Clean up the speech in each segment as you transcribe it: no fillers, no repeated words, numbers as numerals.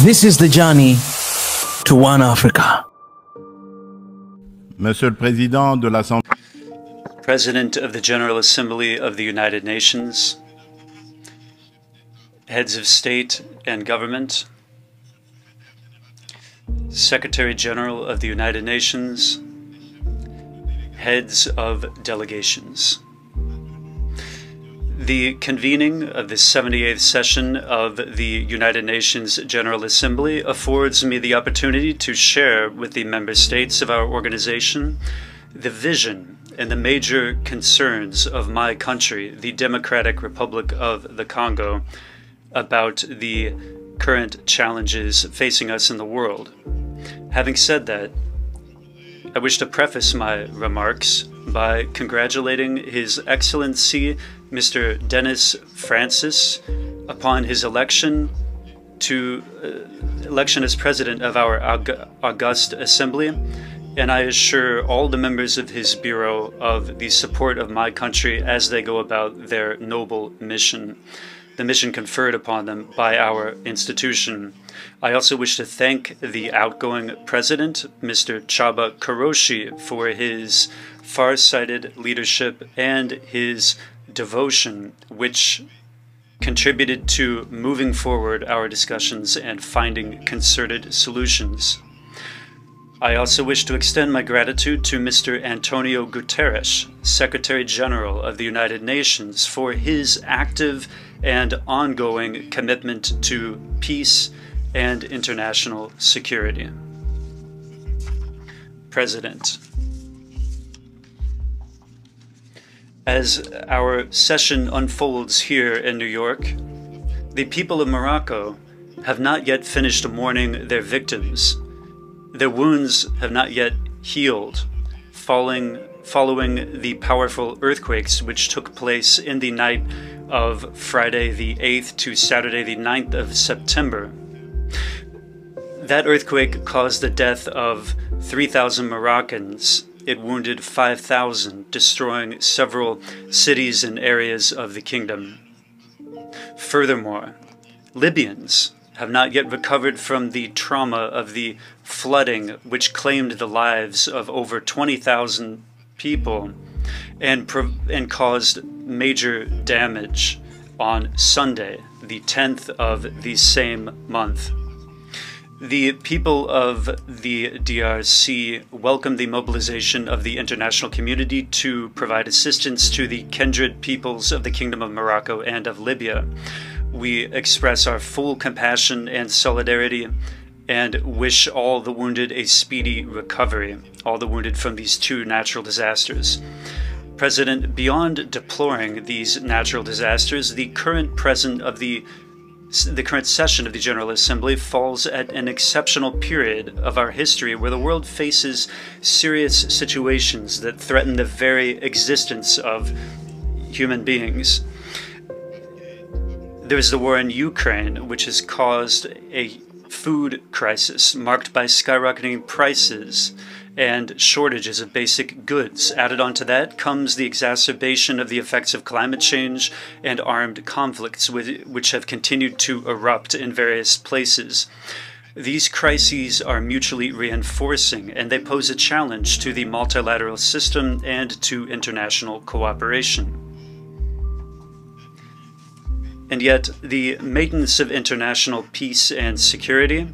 This is the journey to one Africa. Monsieur le Président de l'Assemblée. President of the General Assembly of the United Nations, heads of state and government, Secretary General of the United Nations, heads of delegations. The convening of the 78th session of the United Nations General Assembly affords me the opportunity to share with the member states of our organization the vision and the major concerns of my country, the Democratic Republic of the Congo, about the current challenges facing us in the world. Having said that, I wish to preface my remarks by congratulating His Excellency Mr. Denis Francis upon his election as President of our august Assembly, and I assure all the members of his Bureau of the support of my country as they go about their noble mission, the mission conferred upon them by our institution. I also wish to thank the outgoing President, Mr. Chaba Karoshi, for his far-sighted leadership and his devotion, which contributed to moving forward our discussions and finding concerted solutions. I also wish to extend my gratitude to Mr. Antonio Guterres, Secretary General of the United Nations, for his active and ongoing commitment to peace and international security. President, as our session unfolds here in New York, the people of Morocco have not yet finished mourning their victims. Their wounds have not yet healed, following the powerful earthquakes which took place in the night of Friday the 8th to Saturday the 9th of September. That earthquake caused the death of 3,000 Moroccans. It wounded 5,000, destroying several cities and areas of the kingdom. Furthermore, Libyans have not yet recovered from the trauma of the flooding which claimed the lives of over 20,000 people and caused major damage on Sunday, the 10th of the same month. The people of the DRC welcome the mobilization of the international community to provide assistance to the kindred peoples of the Kingdom of Morocco and of Libya. We express our full compassion and solidarity and wish all the wounded a speedy recovery, all the wounded from these two natural disasters. President, beyond deploring these natural disasters, the current session of the General Assembly falls at an exceptional period of our history where the world faces serious situations that threaten the very existence of human beings. There is the war in Ukraine, which has caused a food crisis marked by skyrocketing prices and shortages of basic goods. Added onto that comes the exacerbation of the effects of climate change and armed conflicts, which have continued to erupt in various places. These crises are mutually reinforcing, and they pose a challenge to the multilateral system and to international cooperation. And yet, the maintenance of international peace and security,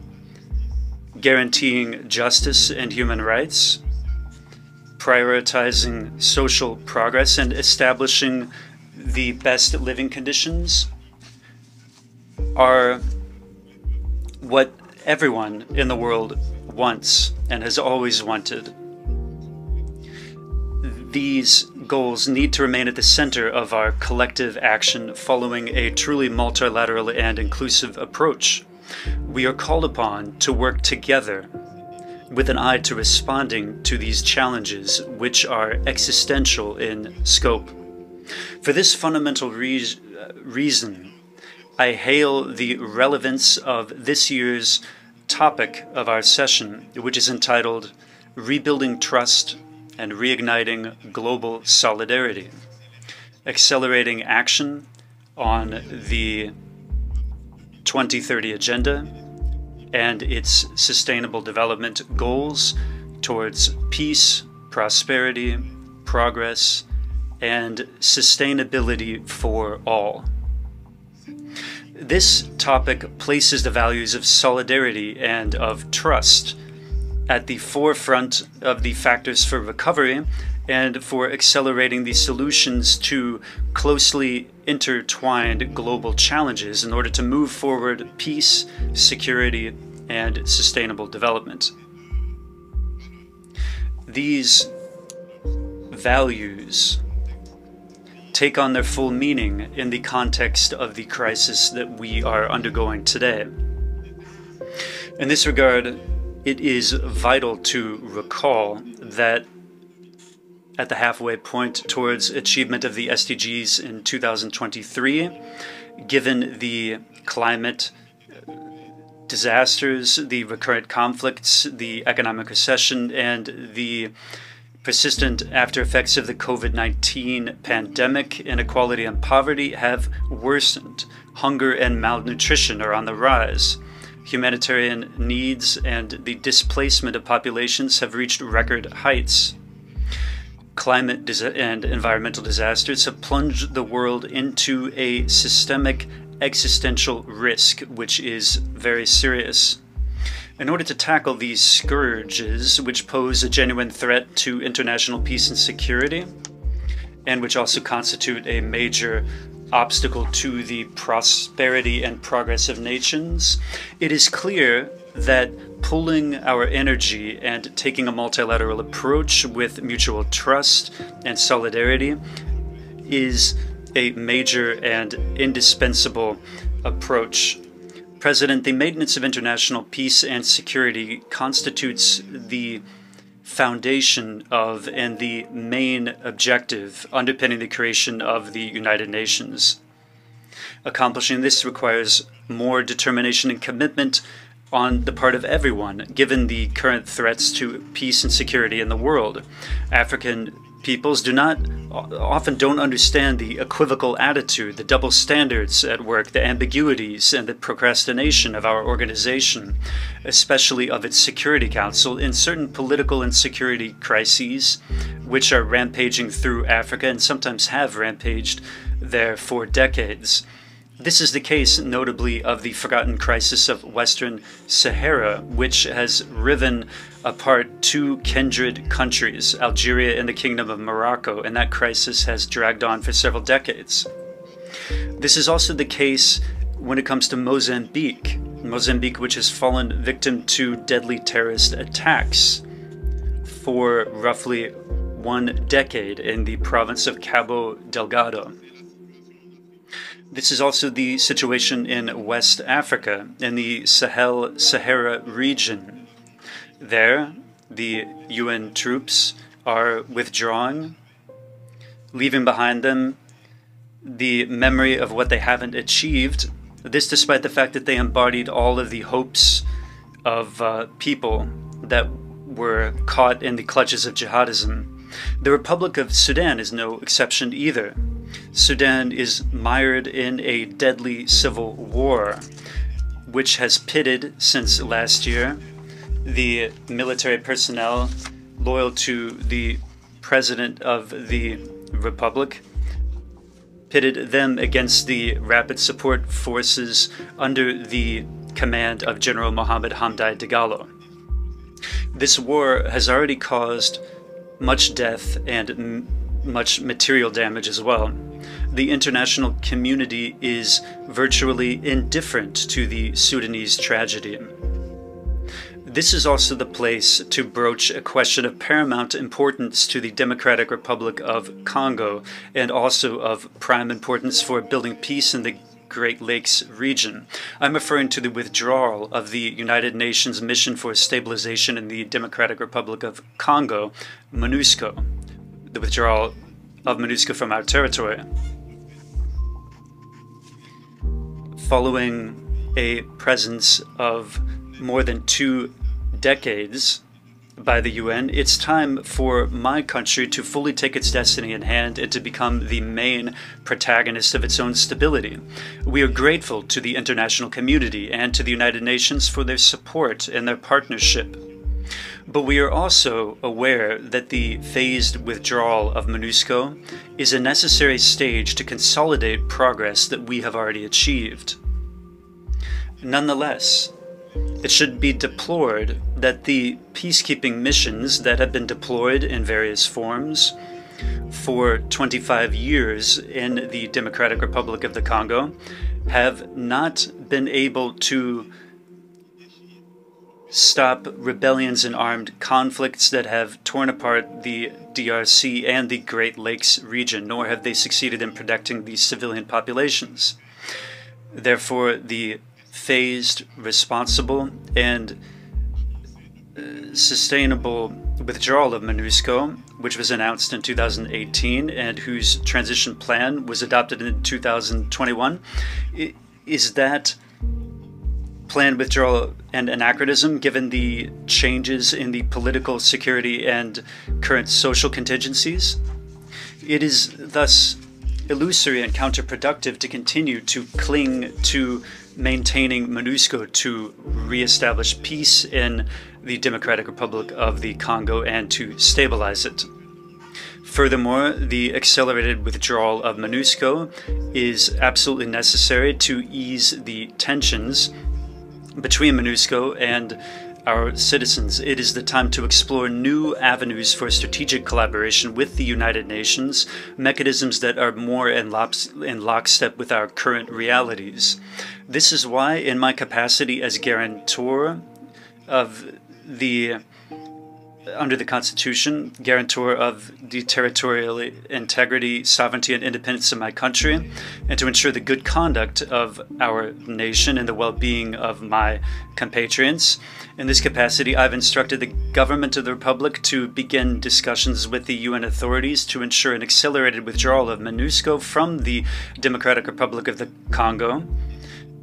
guaranteeing justice and human rights, prioritizing social progress, and establishing the best living conditions are what everyone in the world wants and has always wanted. These goals need to remain at the center of our collective action following a truly multilateral and inclusive approach. We are called upon to work together with an eye to responding to these challenges, which are existential in scope. For this fundamental reason, I hail the relevance of this year's topic of our session, which is entitled Rebuilding Trust and Reigniting Global Solidarity, accelerating action on the 2030 Agenda and its sustainable development goals towards peace, prosperity, progress, and sustainability for all. This topic places the values of solidarity and of trust at the forefront of the factors for recovery and for accelerating the solutions to closely intertwined global challenges in order to move forward peace, security, and sustainable development. These values take on their full meaning in the context of the crisis that we are undergoing today. In this regard, it is vital to recall that at the halfway point towards achievement of the SDGs in 2023, given the climate disasters, the recurrent conflicts, the economic recession, and the persistent after effects of the COVID-19 pandemic, inequality and poverty have worsened. Hunger and malnutrition are on the rise. Humanitarian needs and the displacement of populations have reached record heights. Climate and environmental disasters have plunged the world into a systemic existential risk, which is very serious. In order to tackle these scourges, which pose a genuine threat to international peace and security, and which also constitute a major obstacle to the prosperity and progress of nations, it is clear that pooling our energy and taking a multilateral approach with mutual trust and solidarity is a major and indispensable approach. President, the maintenance of international peace and security constitutes the foundation of and the main objective underpinning the creation of the United Nations. Accomplishing this requires more determination and commitment on the part of everyone, given the current threats to peace and security in the world. African peoples often don't understand the equivocal attitude, the double standards at work, the ambiguities, and the procrastination of our organization, especially of its Security Council, in certain political and security crises which are rampaging through Africa and sometimes have rampaged there for decades. This is the case, notably, of the forgotten crisis of Western Sahara, which has riven apart two kindred countries, Algeria and the Kingdom of Morocco, and that crisis has dragged on for several decades. This is also the case when it comes to Mozambique, which has fallen victim to deadly terrorist attacks for roughly 1 decade in the province of Cabo Delgado. This is also the situation in West Africa, in the Sahel-Sahara region. There, the UN troops are withdrawing, leaving behind them the memory of what they haven't achieved, this despite the fact that they embodied all of the hopes of people that were caught in the clutches of jihadism. The Republic of Sudan is no exception either. Sudan is mired in a deadly civil war, which has pitted, since last year, the military personnel loyal to the President of the Republic, pitted them against the rapid support forces under the command of General Mohammed Hamdai Dagalo. This war has already caused much death and much material damage as well. The international community is virtually indifferent to the Sudanese tragedy. This is also the place to broach a question of paramount importance to the Democratic Republic of Congo, and also of prime importance for building peace in the Great Lakes region. I'm referring to the withdrawal of the United Nations Mission for Stabilization in the Democratic Republic of Congo, MONUSCO, the withdrawal of MONUSCO from our territory. Following a presence of more than 2 decades by the UN, it's time for my country to fully take its destiny in hand and to become the main protagonist of its own stability. We are grateful to the international community and to the United Nations for their support and their partnership. But we are also aware that the phased withdrawal of MONUSCO is a necessary stage to consolidate progress that we have already achieved. Nonetheless, it should be deplored that the peacekeeping missions that have been deployed in various forms for 25 years in the Democratic Republic of the Congo have not been able to stop rebellions and armed conflicts that have torn apart the DRC and the Great Lakes region, nor have they succeeded in protecting the civilian populations. Therefore, the phased, responsible, and sustainable withdrawal of MONUSCO, which was announced in 2018 and whose transition plan was adopted in 2021, is that planned withdrawal an anachronism given the changes in the political, security, and current social contingencies? It is thus illusory and counterproductive to continue to cling to maintaining MONUSCO to reestablish peace in the Democratic Republic of the Congo and to stabilize it. Furthermore, the accelerated withdrawal of MONUSCO is absolutely necessary to ease the tensions between MONUSCO and our citizens. It is the time to explore new avenues for strategic collaboration with the United Nations, mechanisms that are more in lockstep with our current realities. This is why, in my capacity as guarantor of the under the Constitution, guarantor of the territorial integrity, sovereignty, and independence of my country, and to ensure the good conduct of our nation and the well-being of my compatriots. In this capacity, I've instructed the government of the Republic to begin discussions with the UN authorities to ensure an accelerated withdrawal of MONUSCO from the Democratic Republic of the Congo,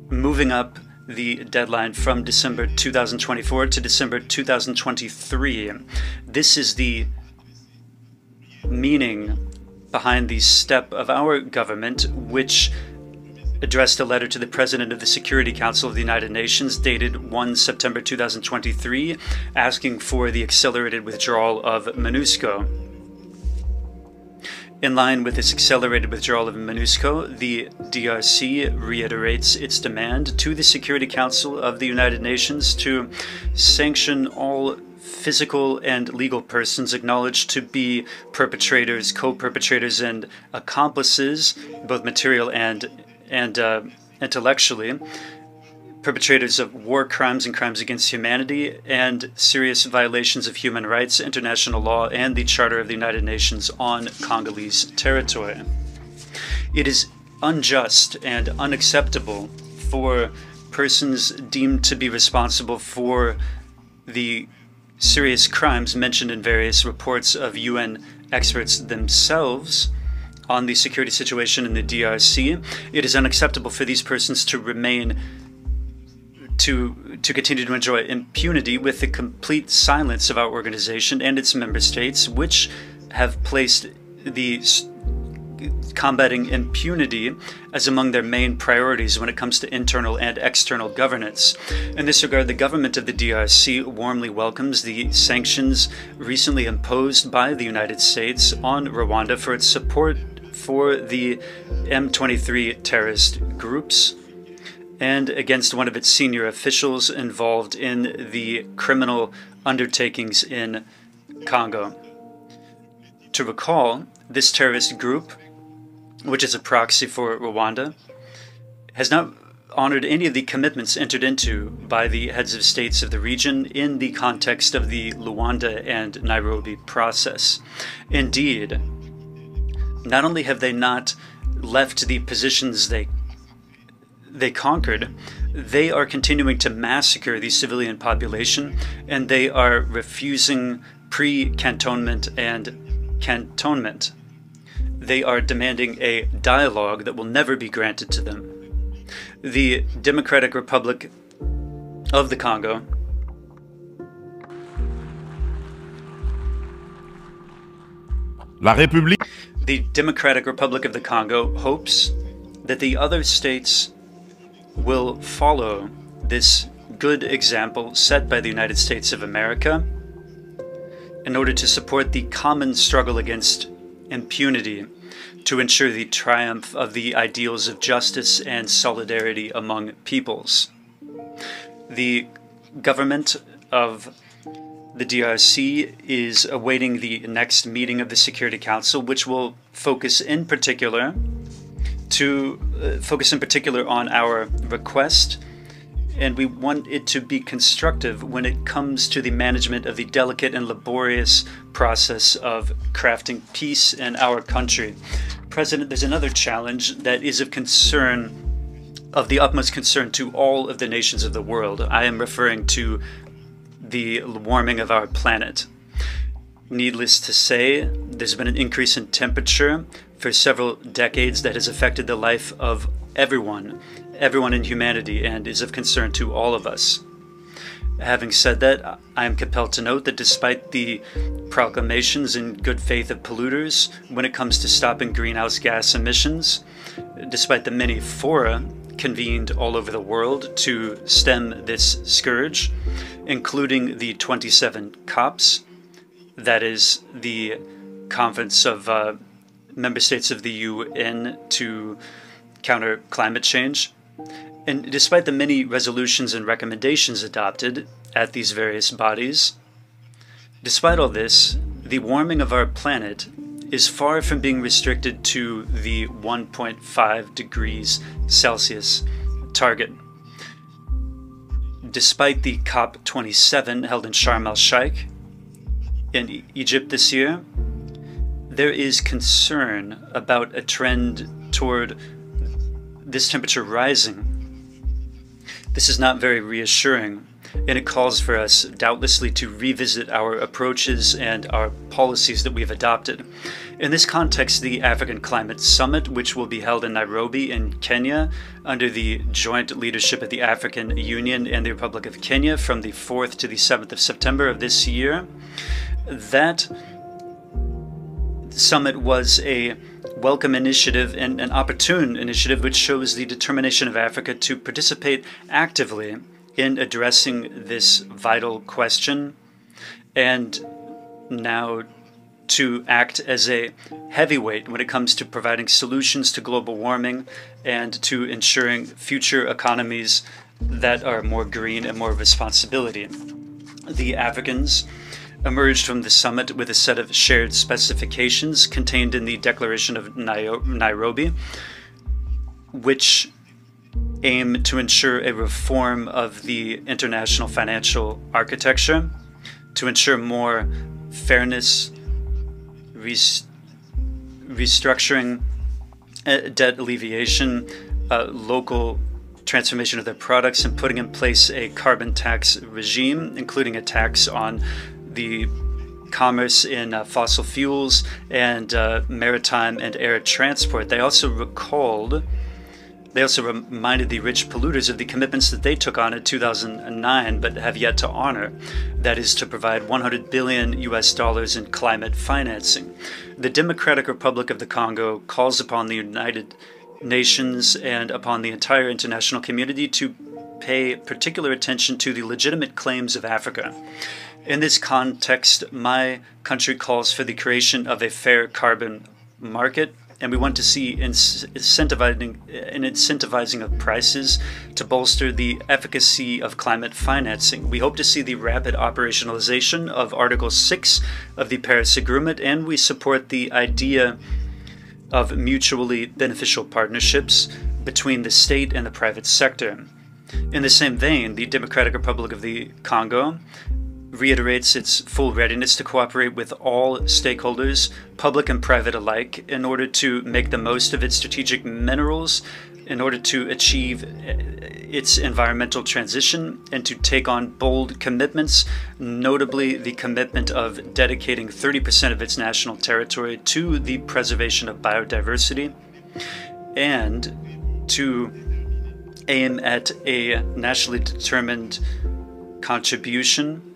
moving up the deadline from December 2024 to December 2023. This is the meaning behind the step of our government, which addressed a letter to the President of the Security Council of the United Nations dated 1 September 2023, asking for the accelerated withdrawal of MONUSCO. In line with this accelerated withdrawal of MONUSCO, the DRC reiterates its demand to the Security Council of the United Nations to sanction all physical and legal persons acknowledged to be perpetrators, co-perpetrators, and accomplices, both material and intellectually, perpetrators of war crimes and crimes against humanity, and serious violations of human rights, international law, and the Charter of the United Nations on Congolese territory. It is unjust and unacceptable for persons deemed to be responsible for the serious crimes mentioned in various reports of UN experts themselves on the security situation in the DRC. It is unacceptable for these persons to remain to continue to enjoy impunity with the complete silence of our organization and its member states, which have placed the combating impunity as among their main priorities when it comes to internal and external governance. In this regard, the government of the DRC warmly welcomes the sanctions recently imposed by the United States on Rwanda for its support for the M23 terrorist groups and against one of its senior officials involved in the criminal undertakings in Congo. To recall, this terrorist group, which is a proxy for Rwanda, has not honored any of the commitments entered into by the heads of states of the region in the context of the Luanda and Nairobi process. Indeed, not only have they not left the positions they conquered, they are continuing to massacre the civilian population, and they are refusing pre-cantonment and cantonment. They are demanding a dialogue that will never be granted to them. The Democratic Republic of the Congo La République. The Democratic Republic of the Congo hopes that the other states will follow this good example set by the United States of America in order to support the common struggle against impunity, to ensure the triumph of the ideals of justice and solidarity among peoples. The government of the DRC is awaiting the next meeting of the Security Council, which will focus in particular on our request, and we want it to be constructive when it comes to the management of the delicate and laborious process of crafting peace in our country. President, there's another challenge that is of the utmost concern to all of the nations of the world. I am referring to the warming of our planet. Needless to say, there's been an increase in temperature for several decades that has affected the life of everyone in humanity, and is of concern to all of us. Having said that, I am compelled to note that despite the proclamations in good faith of polluters when it comes to stopping greenhouse gas emissions, despite the many fora convened all over the world to stem this scourge, including the 27 COPs, that is the Conference of Member States of the UN to counter climate change. And despite the many resolutions and recommendations adopted at these various bodies, despite all this, the warming of our planet is far from being restricted to the 1.5 degrees Celsius target. Despite the COP27 held in Sharm el-Sheikh in Egypt this year, there is concern about a trend toward this temperature rising. This is not very reassuring, and it calls for us doubtlessly to revisit our approaches and our policies that we've adopted. In this context, the African Climate Summit, which will be held in Nairobi in Kenya under the joint leadership of the African Union and the Republic of Kenya from the 4th to the 7th of September of this year, that summit was a welcome initiative and an opportune initiative which shows the determination of Africa to participate actively in addressing this vital question, and now to act as a heavyweight when it comes to providing solutions to global warming and to ensuring future economies that are more green and more responsibility. The Africans emerged from the summit with a set of shared specifications contained in the Declaration of Nairobi, which aim to ensure a reform of the international financial architecture, to ensure more fairness, restructuring, debt alleviation, local transformation of their products, and putting in place a carbon tax regime, including a tax on the commerce in fossil fuels and maritime and air transport. They also reminded the rich polluters of the commitments that they took on in 2009 but have yet to honor. That is to provide $100 billion in climate financing. The Democratic Republic of the Congo calls upon the United Nations and upon the entire international community to pay particular attention to the legitimate claims of Africa. In this context, my country calls for the creation of a fair carbon market, and we want to see incentivizing of prices to bolster the efficacy of climate financing. We hope to see the rapid operationalization of Article 6 of the Paris Agreement, and we support the idea of mutually beneficial partnerships between the state and the private sector. In the same vein, the Democratic Republic of the Congo reiterates its full readiness to cooperate with all stakeholders, public and private alike, in order to make the most of its strategic minerals, in order to achieve its environmental transition, and to take on bold commitments, notably the commitment of dedicating 30% of its national territory to the preservation of biodiversity, and to aim at a nationally determined contribution,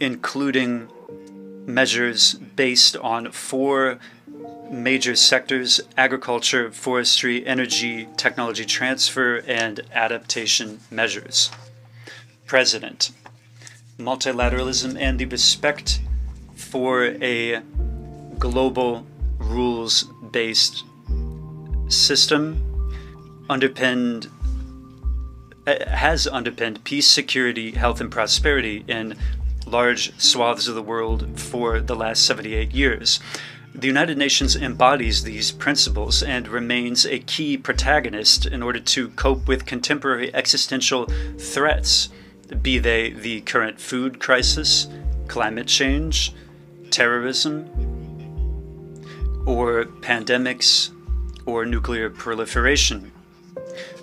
including measures based on 4 major sectors: agriculture, forestry, energy, technology transfer, and adaptation measures. President, multilateralism and the respect for a global rules-based system has underpinned peace, security, health, and prosperity in large swaths of the world for the last 78 years. The United Nations embodies these principles and remains a key protagonist in order to cope with contemporary existential threats, be they the current food crisis, climate change, terrorism, or pandemics, or nuclear proliferation.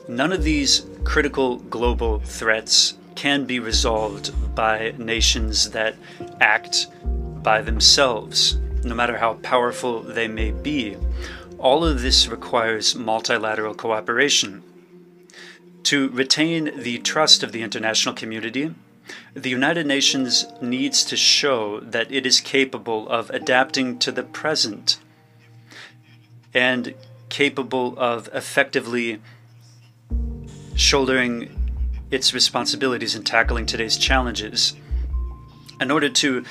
None of these critical global threats can be resolved by nations that act by themselves, no matter how powerful they may be. All of this requires multilateral cooperation. To retain the trust of the international community, the United Nations needs to show that it is capable of adapting to the present and capable of effectively shouldering its responsibilities in tackling today's challenges. In order to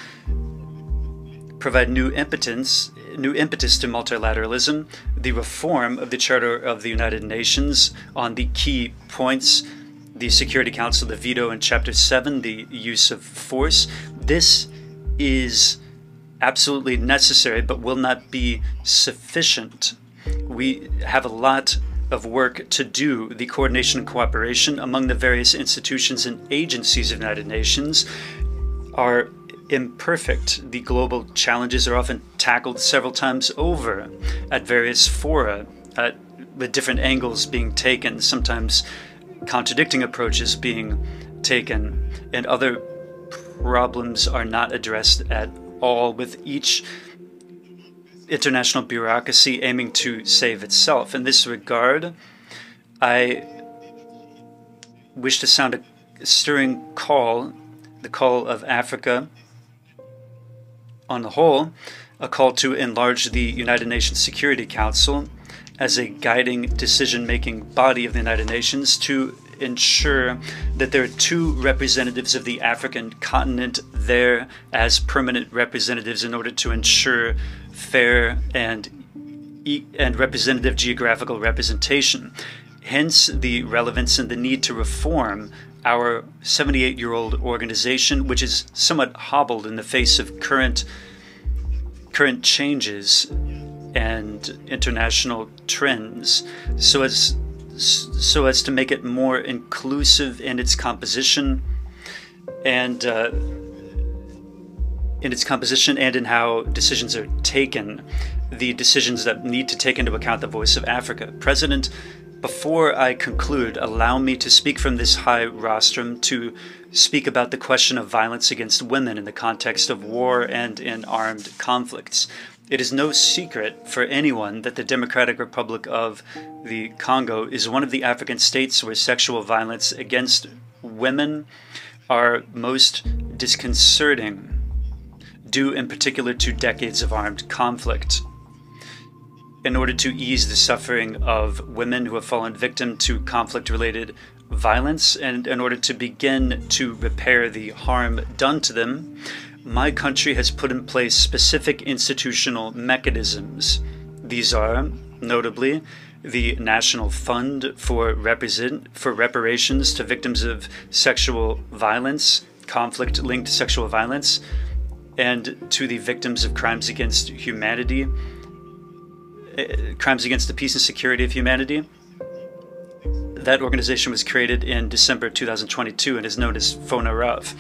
provide new impetus to multilateralism, the reform of the Charter of the United Nations on the key points, the Security Council, the veto in Chapter 7, the use of force, this is absolutely necessary but will not be sufficient. We have a lot of work to do. The coordination and cooperation among the various institutions and agencies of the United Nations are imperfect. The global challenges are often tackled several times over at various fora, with different angles being taken, sometimes contradicting approaches being taken, and other problems are not addressed at all, with each international bureaucracy aiming to save itself. In this regard, I wish to sound a stirring call, the call of Africa on the whole, a call to enlarge the United Nations Security Council as a guiding decision-making body of the United Nations, to ensure that there are 2 representatives of the African continent there as permanent representatives in order to ensure fair and representative geographical representation. Hence the relevance and the need to reform our 78-year-old organization, which is somewhat hobbled in the face of current changes and international trends, so as to make it more inclusive in its composition and in how decisions are taken, the decisions that need to take into account the voice of Africa. President, before I conclude, allow me to speak from this high rostrum to speak about the question of violence against women in the context of war and in armed conflicts. It is no secret for anyone that the Democratic Republic of the Congo is one of the African states where sexual violence against women are most disconcerting, due in particular to decades of armed conflict. In order to ease the suffering of women who have fallen victim to conflict-related violence, and in order to begin to repair the harm done to them, my country has put in place specific institutional mechanisms. These are, notably, the National Fund for Reparations to Victims of Sexual Violence, conflict-linked sexual violence, and to the victims of crimes against humanity, crimes against the peace and security of humanity. That organization was created in December 2022 and is known as SNOA-F.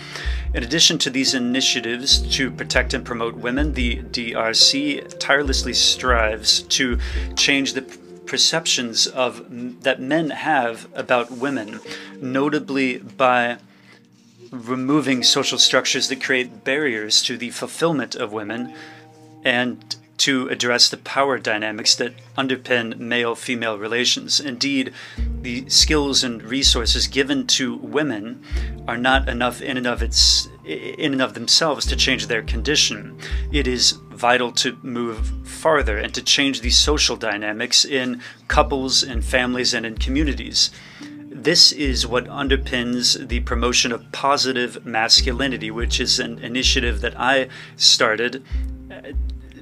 In addition to these initiatives to protect and promote women, the DRC tirelessly strives to change the perceptions that men have about women, notably by removing social structures that create barriers to the fulfillment of women and to address the power dynamics that underpin male-female relations. Indeed, the skills and resources given to women are not enough in and of themselves to change their condition. It is vital to move farther and to change the social dynamics in couples, in families, and in communities. This is what underpins the promotion of positive masculinity, which is an initiative that I started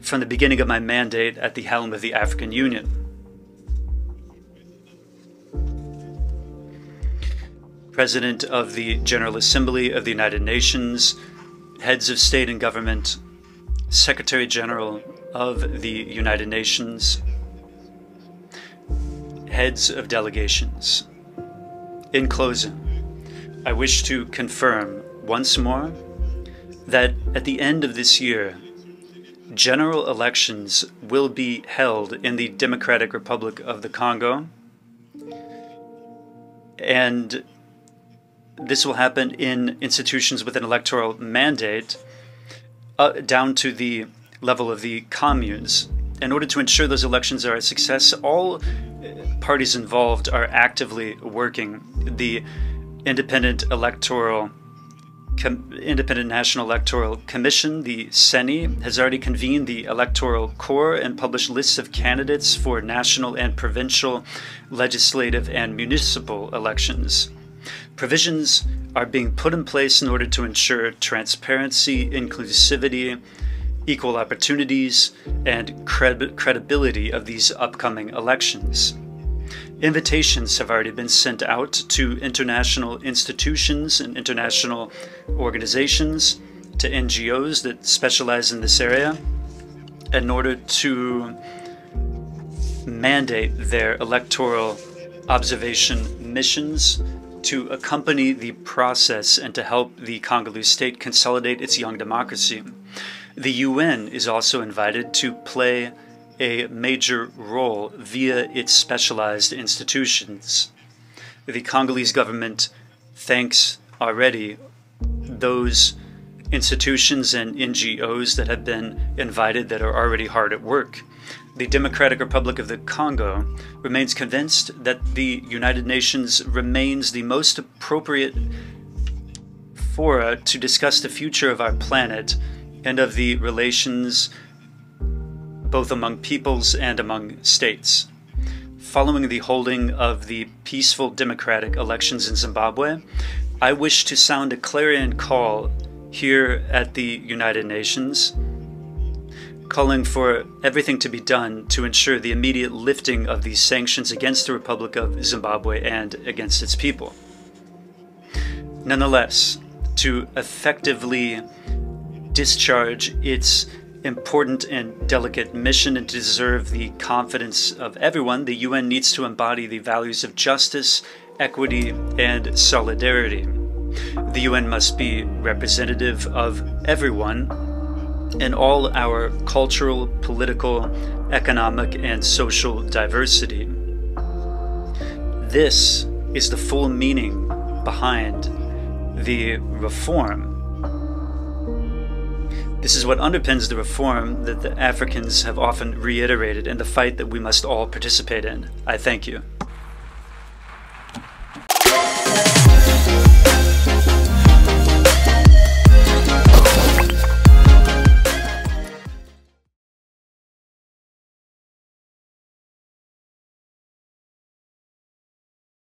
from the beginning of my mandate at the helm of the African Union. President of the General Assembly of the United Nations, heads of state and government, Secretary General of the United Nations, heads of delegations. In closing, I wish to confirm once more that at the end of this year, general elections will be held in the Democratic Republic of the Congo, and this will happen in institutions with an electoral mandate down to the level of the communes. In order to ensure those elections are a success, all parties involved are actively working. The Independent National Electoral Commission, the SENI, has already convened the Electoral Corps and published lists of candidates for national and provincial, legislative, and municipal elections. Provisions are being put in place in order to ensure transparency, inclusivity, equal opportunities, and credibility of these upcoming elections. Invitations have already been sent out to international institutions and international organizations, to NGOs that specialize in this area, in order to mandate their electoral observation missions to accompany the process and to help the Congolese state consolidate its young democracy. The UN is also invited to play a major role via its specialized institutions. The Congolese government thanks already those institutions and NGOs that have been invited that are already hard at work. The Democratic Republic of the Congo remains convinced that the United Nations remains the most appropriate fora to discuss the future of our planet and of the relations both among peoples and among states. Following the holding of the peaceful democratic elections in Zimbabwe, I wish to sound a clarion call here at the United Nations, calling for everything to be done to ensure the immediate lifting of these sanctions against the Republic of Zimbabwe and against its people. Nonetheless, to effectively discharge its important and delicate mission and to deserve the confidence of everyone, the UN needs to embody the values of justice, equity, and solidarity. The UN must be representative of everyone in all our cultural, political, economic, and social diversity. This is the full meaning behind the reform. This is what underpins the reform that the Africans have often reiterated in the fight that we must all participate in. I thank you.